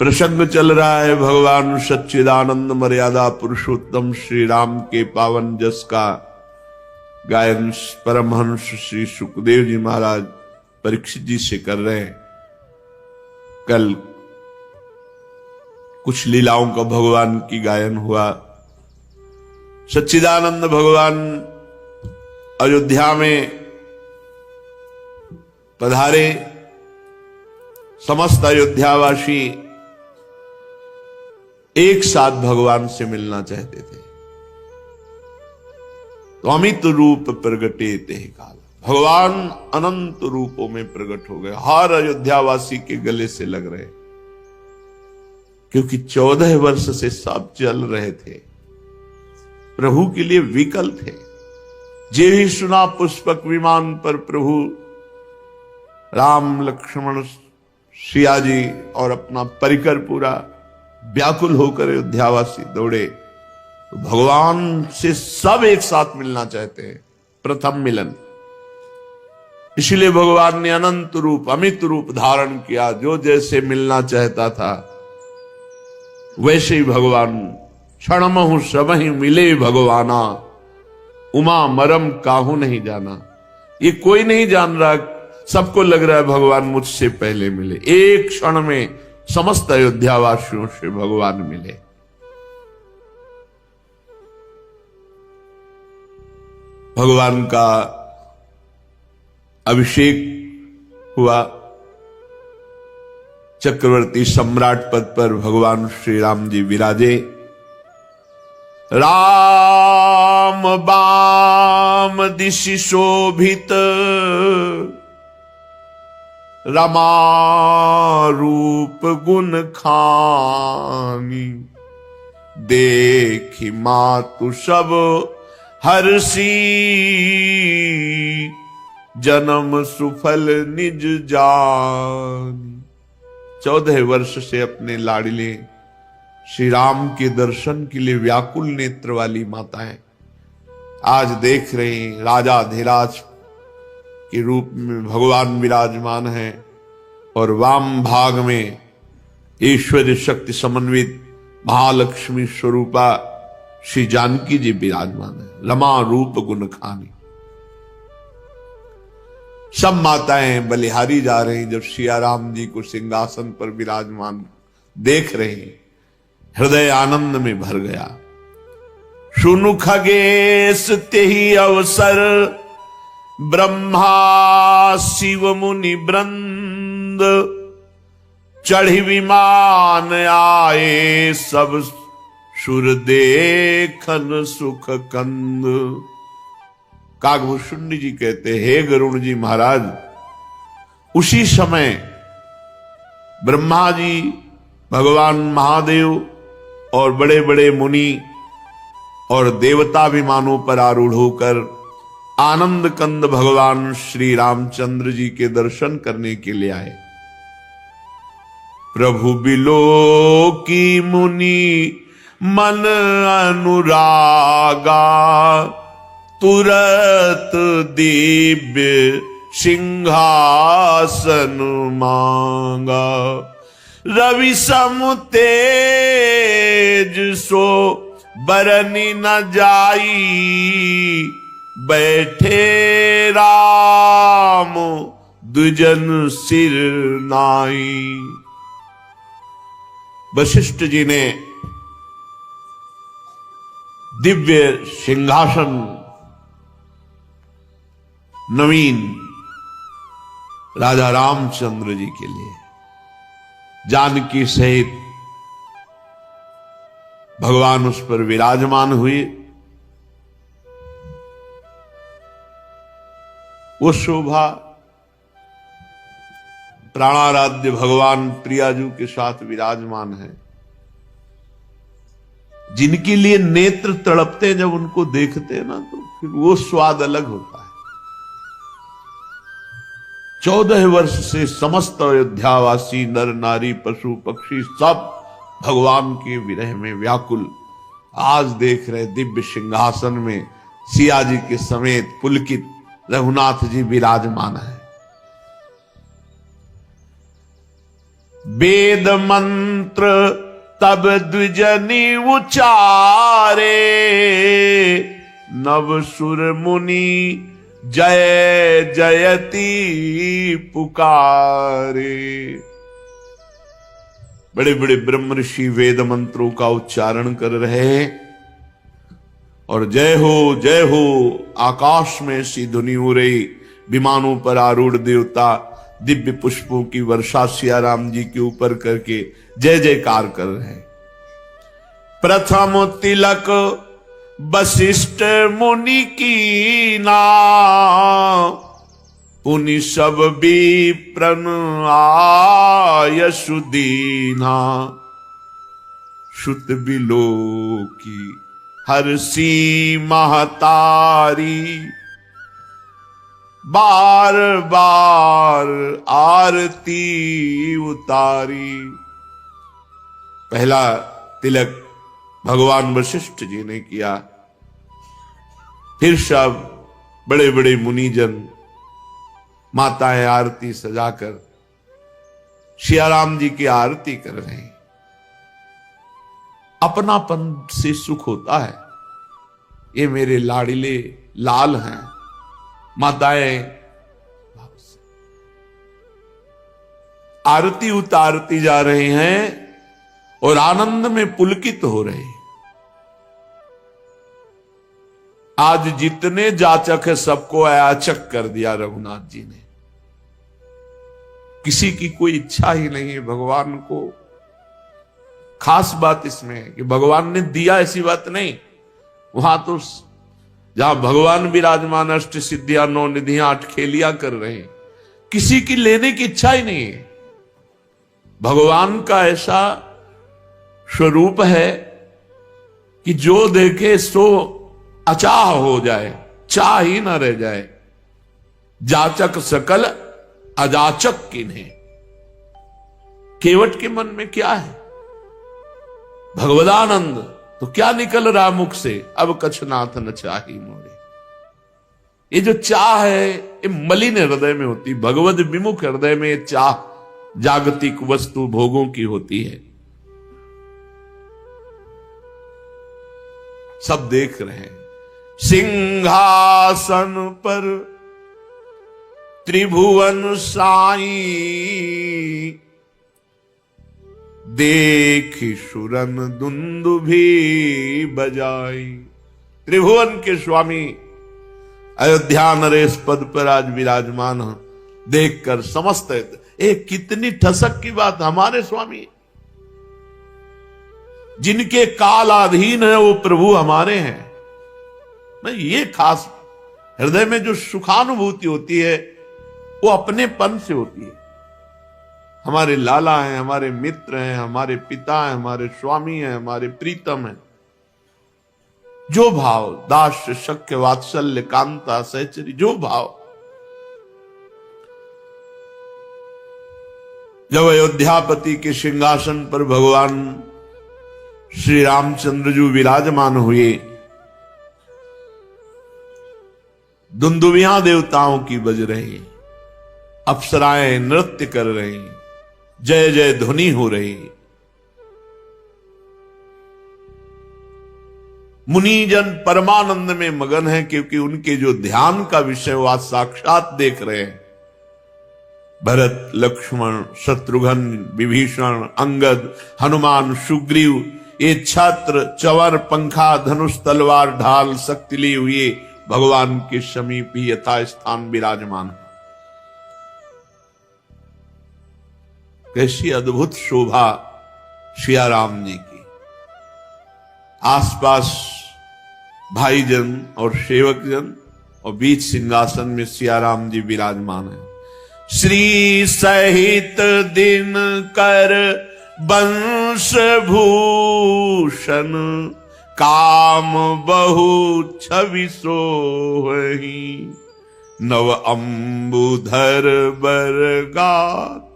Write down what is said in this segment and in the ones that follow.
प्रसंग चल रहा है भगवान सच्चिदानंद मर्यादा पुरुषोत्तम श्री राम के पावन जस का गायन परमहंस श्री सुखदेव जी महाराज परीक्षित जी से कर रहे हैं। कल कुछ लीलाओं का भगवान की गायन हुआ। सच्चिदानंद भगवान अयोध्या में पधारे। समस्त अयोध्यावासी एक साथ भगवान से मिलना चाहते थे। तो अमित रूप प्रगटे ते काल, भगवान अनंत रूपों में प्रकट हो गए। हर अयोध्यावासी के गले से लग रहे, क्योंकि 14 वर्ष से सब चल रहे थे, प्रभु के लिए विकल थे। जे ही सुना पुष्पक विमान पर प्रभु राम लक्ष्मण सिया जी और अपना परिकर पूरा व्याकुल होकर अयोध्यावासी दौड़े। तो भगवान से सब एक साथ मिलना चाहते हैं, प्रथम मिलन। इसलिए भगवान ने अनंत रूप अमित रूप धारण किया। जो जैसे मिलना चाहता था वैसे ही भगवान क्षणमहु सबहि मिले भगवाना, उमा मरम काहू नहीं जाना। ये कोई नहीं जान रहा, सबको लग रहा है भगवान मुझसे पहले मिले। एक क्षण में समस्त अयोध्यावासियों से भगवान मिले। भगवान का अभिषेक हुआ। चक्रवर्ती सम्राट पद पर भगवान श्री राम जी विराजे। राम बाम दिशि शोभित, रमा रूप गुण खानी। देखी मातु सब हर्षी, जन्म सुफल निज जानी। 14 वर्ष से अपने लाडले श्री राम के दर्शन के लिए व्याकुल नेत्र वाली माताएं आज देख रही हैं। राजाधिराज के रूप में भगवान विराजमान है और वाम भाग में ईश्वरीय शक्ति समन्वित महालक्ष्मी स्वरूपा श्री जानकी जी विराजमान है। रमा रूप गुण खानी। सब माताएं बलिहारी जा रही जब सिया राम जी को सिंहासन पर विराजमान देख रही, हृदय आनंद में भर गया। सुनु खगेश तेहि अवसर, ब्रह्मा शिव मुनि वृंद। चढ़ी विमान आए सब, सुर देखन सुख कंद। काकभूषुंड जी कहते, हे गरुण जी महाराज, उसी समय ब्रह्मा जी, भगवान महादेव और बड़े बड़े मुनि और देवता विमानों पर आरूढ़ होकर आनंद कंद भगवान श्री रामचंद्र जी के दर्शन करने के लिए आए। प्रभु बिलो की मुनि मन अनुरागा, तुरत दिव्य सिंहासन मांगा। रवि सम तेज सो बरनी न जाई, बैठे राम दुजन सिर नाई। वशिष्ठ जी ने दिव्य सिंहासन नवीन राजा रामचंद्र जी के लिए जानकी सहित भगवान उस पर विराजमान हुए। वो शोभा प्राणाराध्य भगवान प्रियाजू के साथ विराजमान है, जिनके लिए नेत्र तड़पते हैं। जब उनको देखते हैं ना तो फिर वो स्वाद अलग होता है। 14 वर्ष से समस्त अयोध्यावासी नर नारी पशु पक्षी सब भगवान के विरह में व्याकुल आज देख रहे। दिव्य सिंहासन में सिया जी के समेत पुलकित रघुनाथ जी विराजमान है। वेद मंत्र तब द्विजनि उचारे, नव सुर मुनि जय जयति पुकारे। बड़े बड़े ब्रह्म ऋषि वेद मंत्रों का उच्चारण कर रहे हैं और जय हो आकाश में सी ध्वनि हो रही। विमानों पर आरूढ़ देवता दिव्य पुष्पों की वर्षा सिया राम जी के ऊपर करके जय जयकार कर रहे हैं। प्रथम तिलक वशिष्ठ मुनि की ना, पुनि सब विप्रन आयसु दीना। श्रुत बिलो की हर्षि महतारी, बार बार आरती उतारी। पहला तिलक भगवान वशिष्ठ जी ने किया, फिर सब बड़े बड़े मुनिजन माताएं आरती सजाकर सिया राम जी की आरती कर रहे हैं। अपनापन से सुख होता है। ये मेरे लाडिले लाल हैं। माताएं आरती उतारती जा रहे हैं और आनंद में पुलकित हो रहे हैं। आज जितने जाचक है सबको अयाचक कर दिया रघुनाथ जी ने। किसी की कोई इच्छा ही नहीं है भगवान को। खास बात इसमें है कि भगवान ने दिया ऐसी बात नहीं। वहां तो जहां भगवान विराजमान अष्ट सिद्धियां 9 निधियां 8 खेलियां कर रहे हैं, किसी की लेने की इच्छा ही नहीं है। भगवान का ऐसा स्वरूप है कि जो देखे सो अचाह हो जाए, चाह ही ना रह जाए। जाचक सकल अजाचक किन्हें। केवट के मन में क्या है? भगवदानंद। तो क्या निकल रहा मुख से? अब कछ नाथ न चाही मोरे। ये जो चाह है ये मलिन हृदय में होती। भगवद विमुख हृदय में ये चाह जागतिक वस्तु भोगों की होती है। सब देख रहे हैं। सिंहासन पर त्रिभुवन साई, देखी सुरन दुंदुभी बजाई। त्रिभुवन के स्वामी अयोध्या नरेश पद पर आज विराजमान हैं। देखकर समस्त एक कितनी ठसक की बात। हमारे स्वामी जिनके कालाधीन है वो प्रभु हमारे हैं। नहीं, ये खास हृदय में जो सुखानुभूति होती है वो अपनेपन से होती है। हमारे लाला हैं, हमारे मित्र हैं, हमारे पिता हैं, हमारे स्वामी हैं, हमारे प्रीतम हैं। जो भाव दास्य शक्य वात्सल्य कांता सहचरी, जो भाव। जब अयोध्यापति के सिंहासन पर भगवान श्री रामचंद्र जी विराजमान हुए, दुंदुभियां देवताओं की बज रही, अप्सराएं नृत्य कर रही, जय जय ध्वनि हो रही। मुनिजन परमानंद में मगन है क्योंकि उनके जो ध्यान का विषय वो आज साक्षात देख रहे हैं। भरत, लक्ष्मण, शत्रुघ्न, विभीषण, अंगद, हनुमान, सुग्रीव, ये छत्र, चवर, पंखा, धनुष, तलवार, ढाल, शक्ति लिए हुए भगवान के समीप ही यथा स्थान विराजमान। कैसी अद्भुत शोभा सिया राम जी की। आसपास भाईजन और सेवकजन और बीच सिंहासन में सिया राम जी विराजमान है। श्री सहित दिन कर वंश भूषण, काम बहु छवि सोहि, नव अंबुधर बरगात,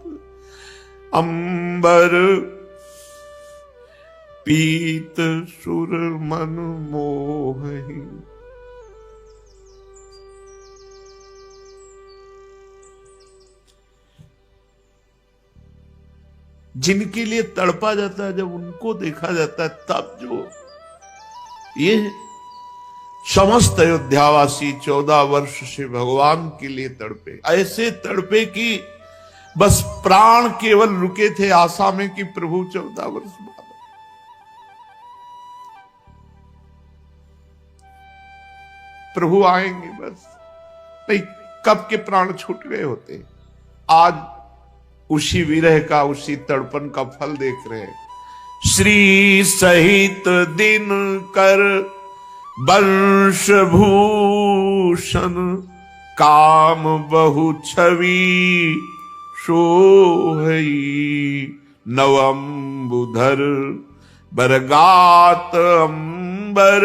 अंबर पीत सुर मन मोहि। जिनके लिए तड़पा जाता है, जब उनको देखा जाता है, तब जो ये समस्त अयोध्यावासी 14 वर्ष से भगवान के लिए तड़पे, ऐसे तड़पे कि बस प्राण केवल रुके थे आशा में कि प्रभु 14 वर्ष बाद प्रभु आएंगे, बस नहीं कब के प्राण छूट गए होते। आज उसी विरह का, उसी तड़पन का फल देख रहे हैं। श्री सहित दिन कर वंश भूषण, काम बहु छवि सोहई, नवंबुधर बरगात अंबर,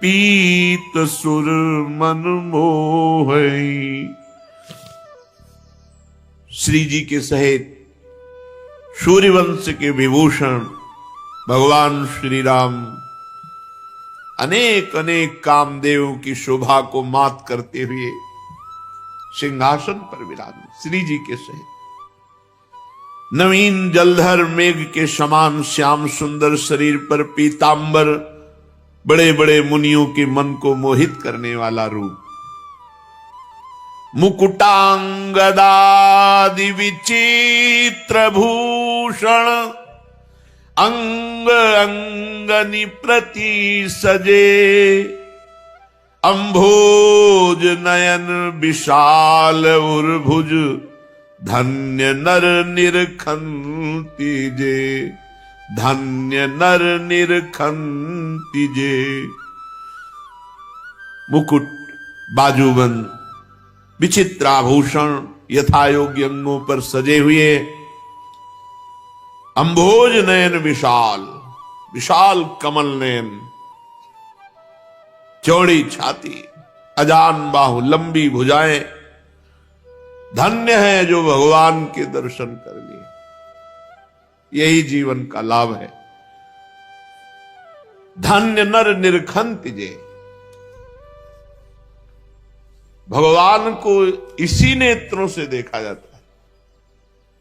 पीत सुर मन मोहई। श्री जी के सहित सूर्यवंश के विभूषण भगवान श्री राम अनेक अनेक कामदेवों की शोभा को मात करते हुए सिंहासन पर विराज, श्री जी के सहित नवीन जलधर मेघ के समान श्याम सुंदर शरीर पर पीतांबर, बड़े बड़े मुनियों के मन को मोहित करने वाला रूप, मुकुटांगदादि विचित्र भूषण, अंग अंगनि प्रति सजे, अंभोज नयन विशाल उर्भुज, धन्य नर निरखंति जे, धन्य नर निरखंति जे। मुकुट, बाजूबंद, विचित्राभूषण यथा योग्य अंगों पर सजे हुए, अंभोज नयन विशाल, विशाल कमल नयन, चौड़ी छाती, अजान बाहु, लंबी भुजाएं। धन्य है जो भगवान के दर्शन कर लिए, यही जीवन का लाभ है। धन्य नर निरखंति जे, भगवान को इसी नेत्रों से देखा जाता है,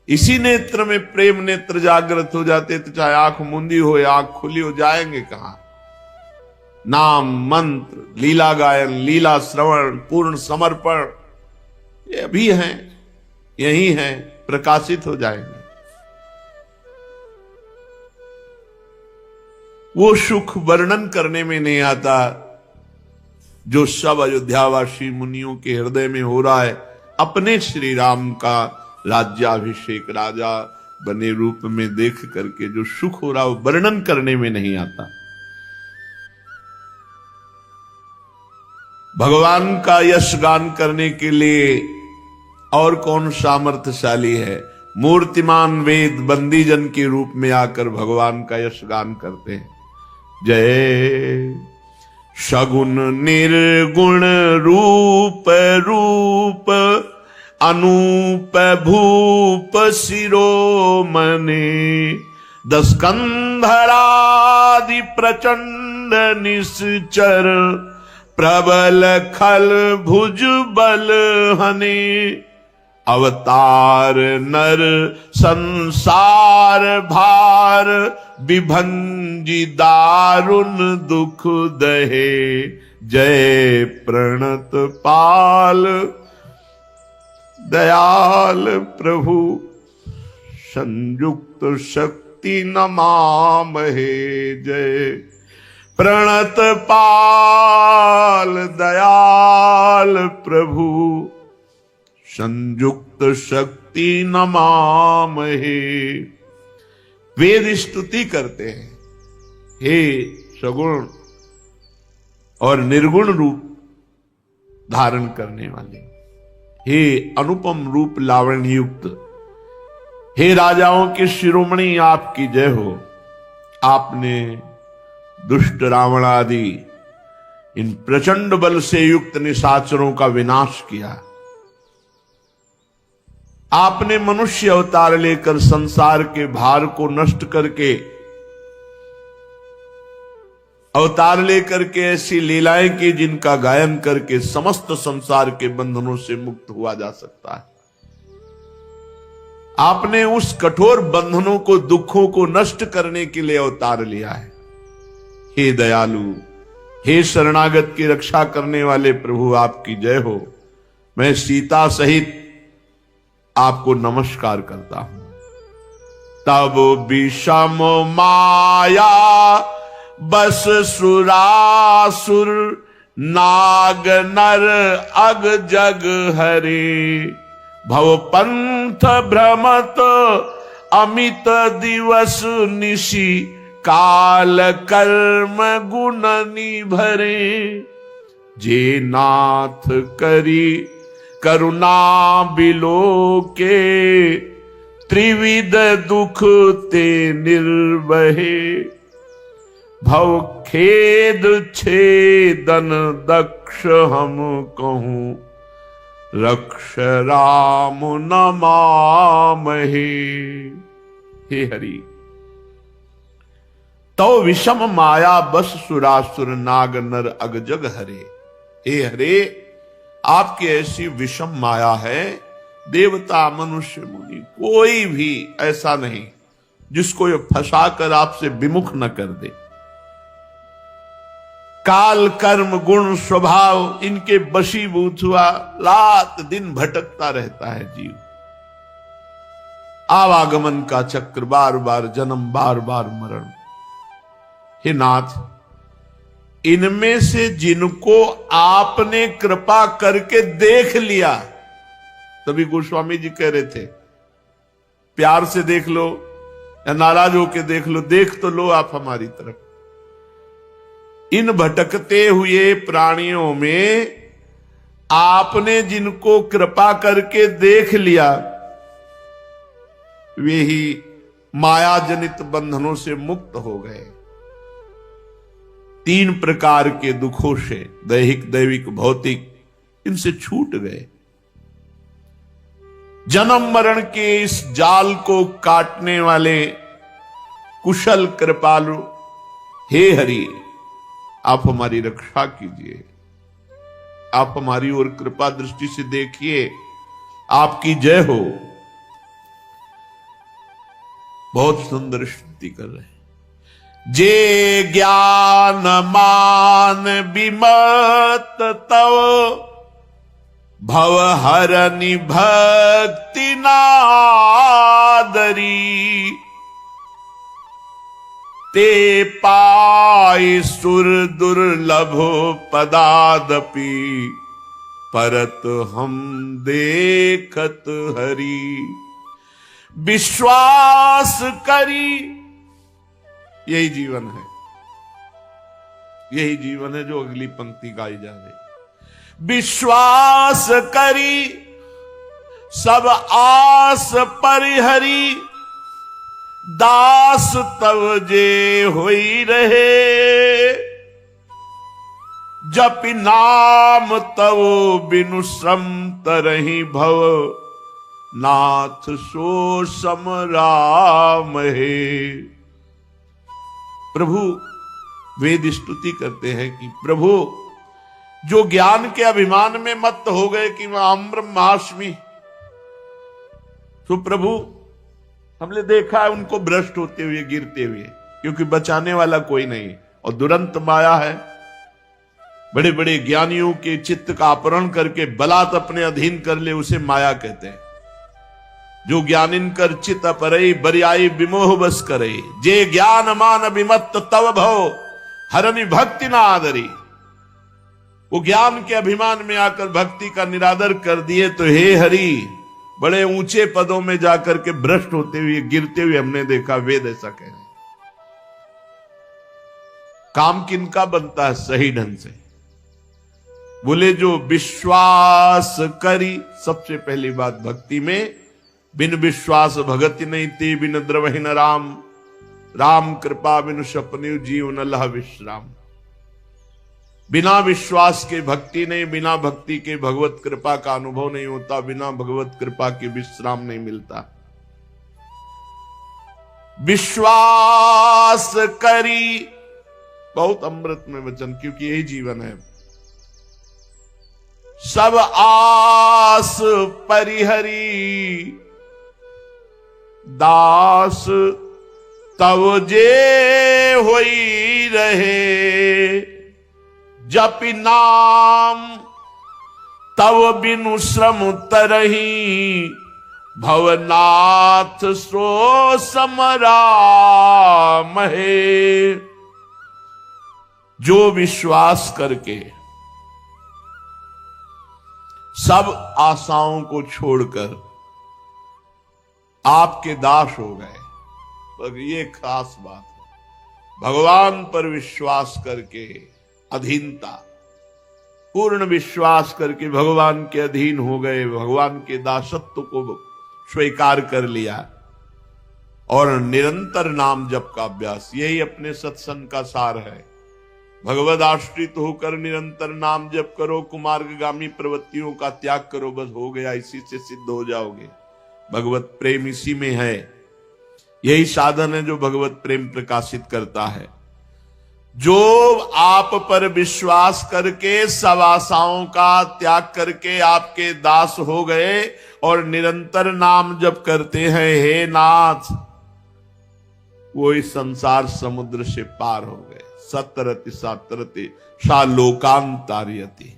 इसी नेत्र में प्रेम नेत्र जागृत हो जाते, तो चाहे आंख मूंदी हो या आंख खुली हो, जाएंगे कहां। नाम मंत्र, लीला गायन, लीला श्रवण, पूर्ण समर्पण, ये अभी हैं, यही हैं, प्रकाशित हो जाएंगे। वो सुख वर्णन करने में नहीं आता जो सब अयोध्यावासी मुनियों के हृदय में हो रहा है। अपने श्री राम का राज्याभिषेक राजा बने रूप में देख करके जो सुख हो रहा है, वो वर्णन करने में नहीं आता। भगवान का यश गान करने के लिए और कौन सामर्थ्यशाली है। मूर्तिमान वेद बंदीजन के रूप में आकर भगवान का यश गान करते हैं। जय सगुण निर्गुण रूप रूप, अनूप भूप शिरोमणि, दस्कंधरादि प्रचंड निश्चर, प्रबल खल भुज बल हने, अवतार नर संसार भार, विभंजी दारुण दुख दहे। जय प्रणत पाल दयाल प्रभु, संयुक्त शक्ति नमामहे। जय प्रणत पाल दयाल प्रभु, संयुक्त शक्ति नमामहे। वेद स्तुति करते हैं, हे सगुण और निर्गुण रूप धारण करने वाले, हे अनुपम रूप लावण्य युक्त, हे राजाओं के शिरोमणि, आपकी जय हो। आपने दुष्ट रावण आदि इन प्रचंड बल से युक्त निशाचरों का विनाश किया। आपने मनुष्य अवतार लेकर संसार के भार को नष्ट करके, अवतार लेकर के ऐसी लीलाएं की जिनका गायन करके समस्त संसार के बंधनों से मुक्त हुआ जा सकता है। आपने उस कठोर बंधनों को, दुखों को नष्ट करने के लिए अवतार लिया है। हे दयालु, हे शरणागत की रक्षा करने वाले प्रभु, आपकी जय हो। मैं सीता सहित आपको नमस्कार करता हूं। तब विषम माया बस सुरासुर, नाग नर अग जग हरे। भव पंथ भ्रमत अमित दिवस निशि, काल कर्म गुण निभरे। जे नाथ करी करुणा बिलो के, त्रिविध दुख ते निर्वहे। भव खेद छेदन दक्ष हम कहूं, रक्ष राम नमामहे। हे हरि, तो विषम माया बस सुरासुर, नाग नर अग जग हरे। हे हरे, आपकी ऐसी विषम माया है, देवता मनुष्य मुनि कोई भी ऐसा नहीं जिसको ये फंसाकर आपसे विमुख न कर दे। काल कर्म गुण स्वभाव इनके वशीभूत हुआ रात दिन भटकता रहता है जीव। आवागमन का चक्र, बार बार जन्म, बार बार मरण। हे नाथ, इनमें से जिनको आपने कृपा करके देख लिया, तभी गोस्वामी जी कह रहे थे प्यार से देख लो या नाराज होके देख लो, देख तो लो आप हमारी तरफ। इन भटकते हुए प्राणियों में आपने जिनको कृपा करके देख लिया, वे ही माया जनित बंधनों से मुक्त हो गए। 3 प्रकार के दुखों से, दैहिक, दैविक, भौतिक, इनसे छूट गए। जन्म मरण के इस जाल को काटने वाले कुशल कृपालु हे हरि, आप हमारी रक्षा कीजिए। आप हमारी ओर कृपा दृष्टि से देखिए। आपकी जय हो। बहुत सुंदर स्तुति कर रहे हैं। जे ज्ञान मान विमत तव, भव हरनि भक्ति नादरी। ते पाई सुर दुर्लभ पदादपि, परत हम देखत हरि। विश्वास करी, यही जीवन है, यही जीवन है जो अगली पंक्ति गाई जा रही। विश्वास करी सब आस परिहरी, दास तव जे होई रहे। जपि नाम तव बिनु श्रम तरहि भव, नाथ सो सम राम है। प्रभु वेद स्तुति करते हैं कि प्रभु जो ज्ञान के अभिमान में मत्त हो गए कि मैं अहम ब्रह्मास्मि, तो प्रभु हमने देखा है उनको भ्रष्ट होते हुए, गिरते हुए, क्योंकि बचाने वाला कोई नहीं। और दुरंत माया है, बड़े बड़े ज्ञानियों के चित्त का अपहरण करके बलात् अपने अधीन कर ले, उसे माया कहते हैं। जो ज्ञानिन कर चित अपरई, बरियाई विमोह बस करे। जे ज्ञान मान विमत्त तव भव, हरनि भक्ति ना आदरी। वो ज्ञान के अभिमान में आकर भक्ति का निरादर कर दिए, तो हे हरि, बड़े ऊंचे पदों में जाकर के भ्रष्ट होते हुए, गिरते हुए हमने देखा। वेद ऐसा कह रहे। काम किनका बनता है सही ढंग से? बोले जो विश्वास करी। सबसे पहली बात भक्ति में, बिन विश्वास भगति नहीं ती, बिन द्रवहि न राम। राम कृपा बिनु सपने जीव न लह विश्राम। बिना विश्वास के भक्ति नहीं, बिना भक्ति के भगवत कृपा का अनुभव नहीं होता, बिना भगवत कृपा के विश्राम नहीं मिलता। विश्वास करी, बहुत अमृत में वचन, क्योंकि यही जीवन है। सब आस परिहरी, दास तव जे होई रहे, जपि नाम तव बिनु श्रम तरही, भवनाथ सो समराम है। जो विश्वास करके सब आशाओं को छोड़कर आपके दास हो गए, पर ये खास बात है, भगवान पर विश्वास करके अधीनता, पूर्ण विश्वास करके भगवान के अधीन हो गए, भगवान के दासत्व को स्वीकार कर लिया और निरंतर नाम जप का अभ्यास, यही अपने सत्संग का सार है। भगवद आश्रित होकर निरंतर नाम जप करो, कुमार्गगामी प्रवृत्तियों का त्याग करो, बस हो गया, इसी से सिद्ध हो जाओगे। भगवत प्रेम इसी में है, यही साधन है जो भगवत प्रेम प्रकाशित करता है। जो आप पर विश्वास करके सब आशाओं का त्याग करके आपके दास हो गए और निरंतर नाम जप करते हैं, हे नाथ, वो इस संसार समुद्र से पार हो गए। सतरति सातरति सा लोकांतार्यति।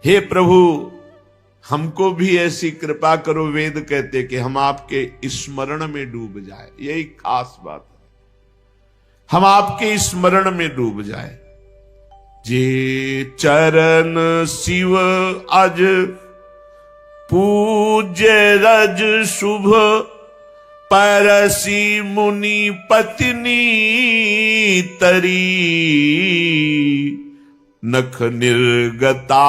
हे प्रभु, हमको भी ऐसी कृपा करो, वेद कहते कि हम आपके स्मरण में डूब जाए, यही खास बात है, हम आपके स्मरण में डूब जाए। जे चरण शिव अज पूज्य रज शुभ, परसी मुनि पत्नी तरी, नख निर्गता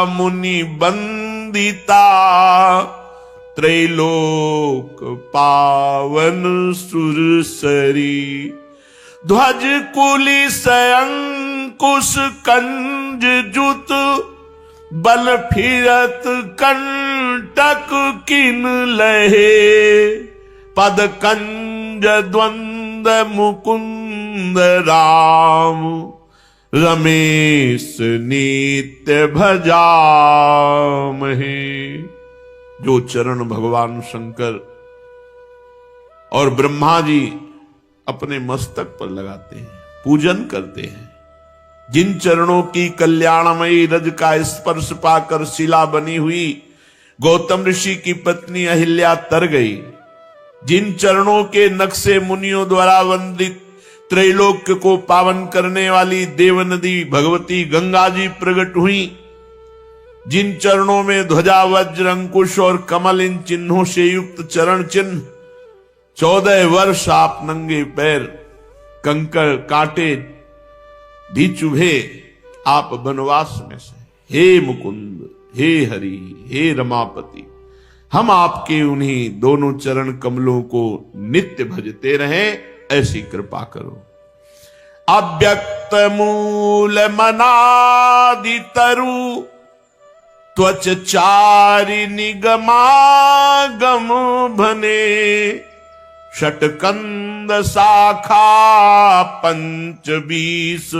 मुनि बंदिता, त्रैलोक पावन सुरसरी। ध्वज कुलिस अंकुश कंज जुत, बल फिरत कंटक किन लहे, पद कंज द्वंद मुकुंद राम, रमेश नित्य भजामहे। जो चरण भगवान शंकर और ब्रह्मा जी अपने मस्तक पर लगाते हैं, पूजन करते हैं, जिन चरणों की कल्याणमयी रज का स्पर्श पाकर शिला बनी हुई गौतम ऋषि की पत्नी अहिल्या तर गई, जिन चरणों के नक्शे मुनियों द्वारा वंदित त्रैलोक्य को पावन करने वाली देव नदी भगवती गंगा जी प्रकट हुई, जिन चरणों में ध्वजा वज्र अंकुश और कमल इन चिन्हों से युक्त चरण चिन्ह, 14 वर्ष आप नंगे पैर कंकड़ कांटे भी चुभे आप वनवास में से, हे मुकुंद, हे हरि, हे रमापति, हम आपके उन्हीं दोनों चरण कमलों को नित्य भजते रहें, ऐसी कृपा करो। अव्यक्त मूल मनादि तरु, त्वच चारि निगमागम भने, षटकंद शाखा पंच 20,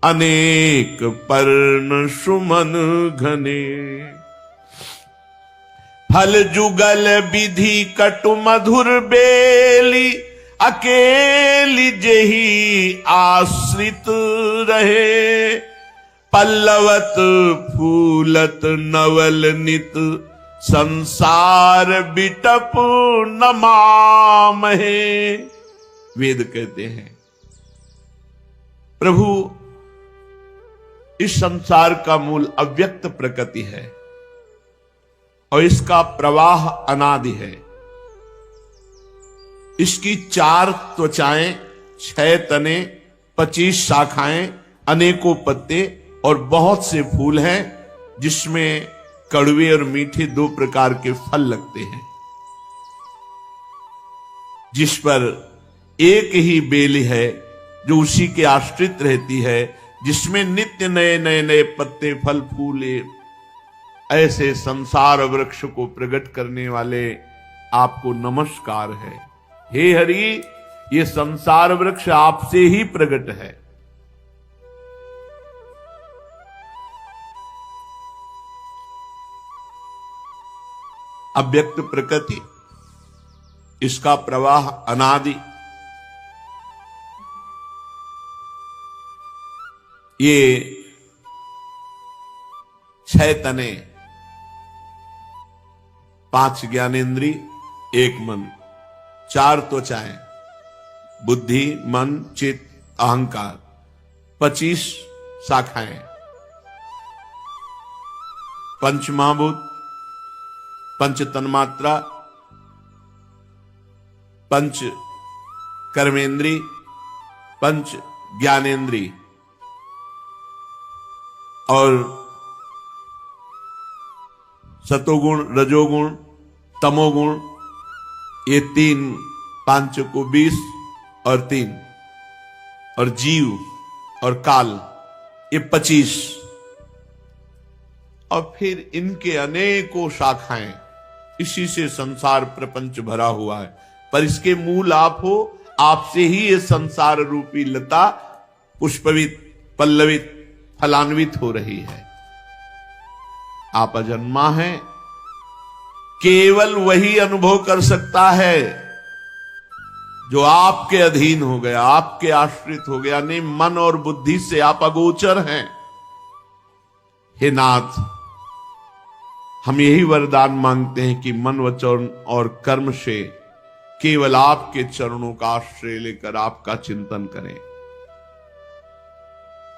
अनेक पर्ण सुमन घने। फल जुगल विधि कटु मधुर बेली, अकेली जेहि आश्रित रहे, पल्लवत फूलत नवल नित, संसार बिटप नमामहे। वेद कहते हैं प्रभु इस संसार का मूल अव्यक्त प्रकृति है और इसका प्रवाह अनादि है। इसकी 4 त्वचाएं, 6 तने, 25 शाखाएं, अनेकों पत्ते और बहुत से फूल हैं, जिसमें कड़वे और मीठे 2 प्रकार के फल लगते हैं, जिस पर एक ही बेली है जो उसी के आश्रित रहती है, जिसमें नित्य नए नए नए पत्ते फल फूले। ऐसे संसार वृक्ष को प्रकट करने वाले आपको नमस्कार है। हे हरि, ये संसार वृक्ष आपसे ही प्रकट है। अव्यक्त प्रकृति, इसका प्रवाह अनादि, ये 6 तने, 5 ज्ञानेन्द्रिय, 1 मन, 4 त्वचाएं, बुद्धि, मन, चित्त, अहंकार, 25 शाखाएं, 5 महाभूत, 5 तन्मात्रा, 5 कर्मेंद्री, 5 ज्ञानेन्द्री और सतोगुण, रजोगुण, तमोगुण, ये 3, 5 को 20 और 3, और जीव और काल, ये 25, और फिर इनके अनेकों शाखाएं। इसी से संसार प्रपंच भरा हुआ है, पर इसके मूल आप हो। आपसे ही ये संसार रूपी लता पुष्पवित, पल्लवित, फलान्वित हो रही है। आप अजन्मा हैं, केवल वही अनुभव कर सकता है जो आपके अधीन हो गया, आपके आश्रित हो गया। नहीं, मन और बुद्धि से आप अगोचर हैं। हे नाथ, हम यही वरदान मांगते हैं कि मन, वचन और कर्म से केवल आपके चरणों का आश्रय लेकर आपका चिंतन करें।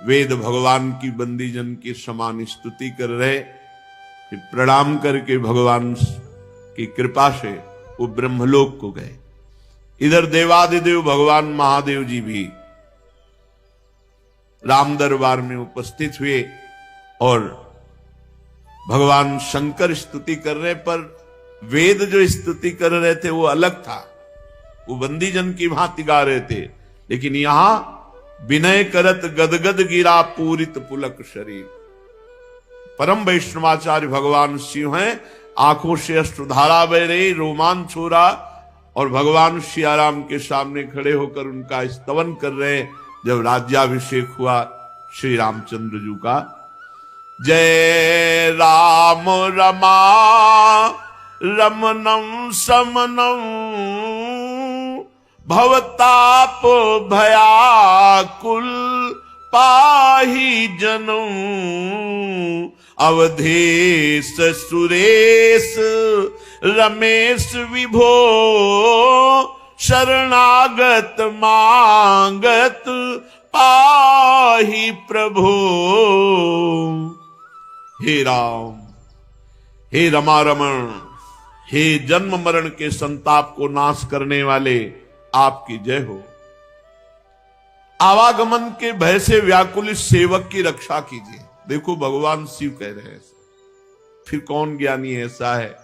वेद भगवान की बंदीजन की समान स्तुति कर रहे, फिर प्रणाम करके भगवान की कृपा से वो ब्रह्मलोक को गए। इधर देवादिदेव भगवान महादेव जी भी राम दरबार में उपस्थित हुए और भगवान शंकर स्तुति कर रहे, पर वेद जो स्तुति कर रहे थे वो अलग था, वो बंदीजन की भांति गा रहे थे। लेकिन यहां विनय करत गदगद गिरा पूरित पुलक शरीर। परम वैष्णवाचार्य भगवान शिव हैं, आंखों से अश्रुधारा बह रही, रोमांच हो रहा, और भगवान सियाराम के सामने खड़े होकर उनका स्तवन कर रहे। जब राज्याभिषेक हुआ श्री रामचंद्र जी का, जय राम रमा रमनम समनम भवताप भयाकुल पाहि जनम अवधेश सुरेश रमेश विभो शरणागत मांगत पाहि प्रभो। हे राम, हे रमा रमण, हे जन्म मरण के संताप को नाश करने वाले, आपकी जय हो। आवागमन के भय से व्याकुल इस सेवक की रक्षा कीजिए। देखो भगवान शिव कह रहे हैं। फिर कौन ज्ञानी ऐसा है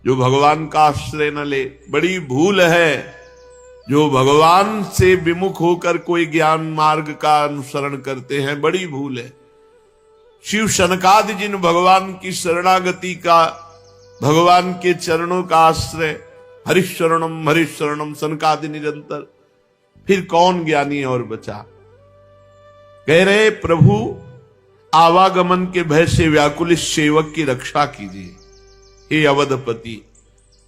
जो भगवान का आश्रय न ले? बड़ी भूल है जो भगवान से विमुख होकर कोई ज्ञान मार्ग का अनुसरण करते हैं, बड़ी भूल है। शिव शनकादि जिन भगवान की शरणागति का, भगवान के चरणों का आश्रय, हरिशरणम सनकादि निरंतर, फिर कौन ज्ञानी और बचा? कह रहे प्रभु आवागमन के भय से व्याकुल इस सेवक की रक्षा कीजिए। हे अवधपति,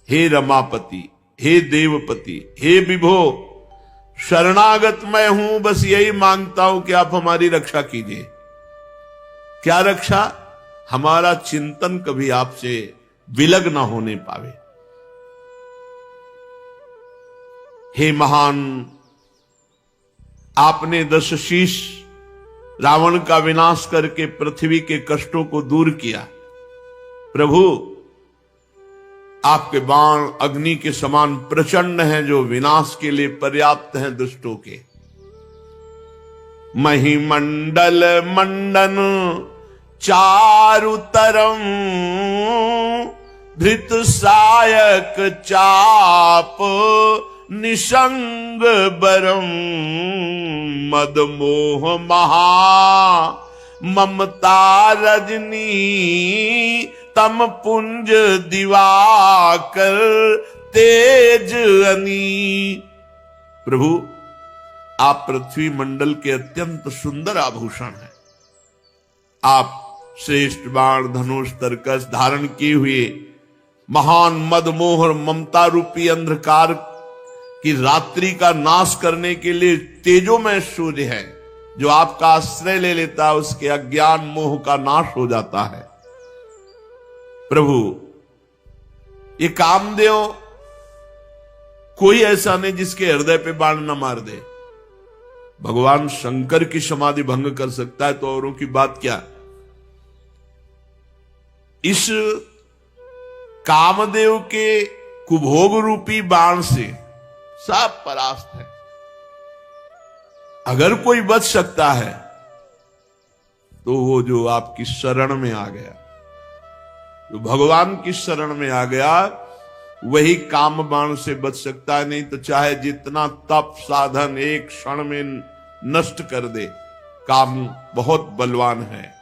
हे रमापति, हे देवपति, हे विभो, शरणागत मैं हूं, बस यही मांगता हूं कि आप हमारी रक्षा कीजिए। क्या रक्षा? हमारा चिंतन कभी आपसे विलग ना होने पावे। हे महान, आपने 10 शीश रावण का विनाश करके पृथ्वी के कष्टों को दूर किया। प्रभु, आपके बाण अग्नि के समान प्रचंड हैं, जो विनाश के लिए पर्याप्त हैं दुष्टों के। महिमंडल मंडन चारुतरम धृत सायक चाप निशंग बरम मद मोह महा ममता रजनी तम पुंज दिवाकर तेज अनी। प्रभु, आप पृथ्वी मंडल के अत्यंत सुंदर आभूषण हैं। आप श्रेष्ठ बाण, धनुष, तरकस धारण किए हुए महान मद मोह और ममता रूपी अंधकार की रात्रि का नाश करने के लिए तेजोमय सूर्य है, जो आपका आश्रय ले लेता है उसके अज्ञान मोह का नाश हो जाता है। प्रभु, ये कामदेव कोई ऐसा नहीं जिसके हृदय पे बाण न मार दे। भगवान शंकर की समाधि भंग कर सकता है तो औरों की बात क्या। इस कामदेव के कुभोग रूपी बाण से सब परास्त है। अगर कोई बच सकता है तो वो जो आपकी शरण में आ गया, जो भगवान की शरण में आ गया, वही काम बाण से बच सकता है। नहीं तो चाहे जितना तप साधन एक क्षण में नष्ट कर दे, काम बहुत बलवान है।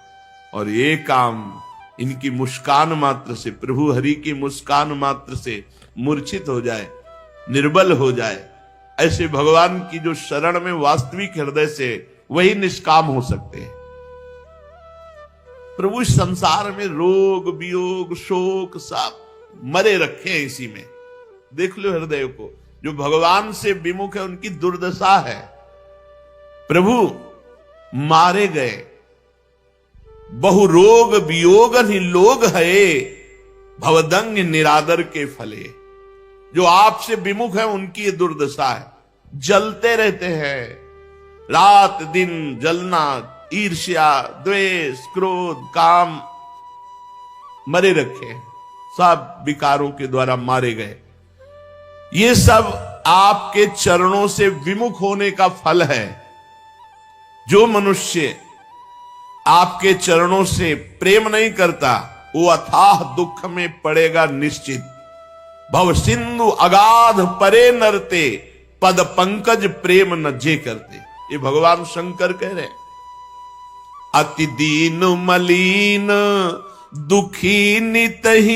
और ये काम इनकी मुस्कान मात्र से, प्रभु हरि की मुस्कान मात्र से मूर्छित हो जाए, निर्बल हो जाए, ऐसे भगवान की जो शरण में वास्तविक हृदय से, वही निष्काम हो सकते हैं। प्रभु इस संसार में रोग वियोग शोक सब मरे रखे हैं इसी में। देख लो हृदय को, जो भगवान से विमुख है उनकी दुर्दशा है। प्रभु मारे गए, बहु रोग वियोग लोग है, भवदंग निरादर के फले। जो आपसे विमुख है उनकी ये दुर्दशा है, जलते रहते हैं, रात दिन जलना, ईर्ष्या द्वेष क्रोध काम मरे रखे, सब विकारों के द्वारा मारे गए। ये सब आपके चरणों से विमुख होने का फल है। जो मनुष्य आपके चरणों से प्रेम नहीं करता, वो अथाह दुख में पड़ेगा निश्चित। भव सिंधु अगाध परे नरते, पद पंकज प्रेम न जे करते। ये भगवान शंकर कह रहे हैं। अति दीन मलीन दुखी नितही,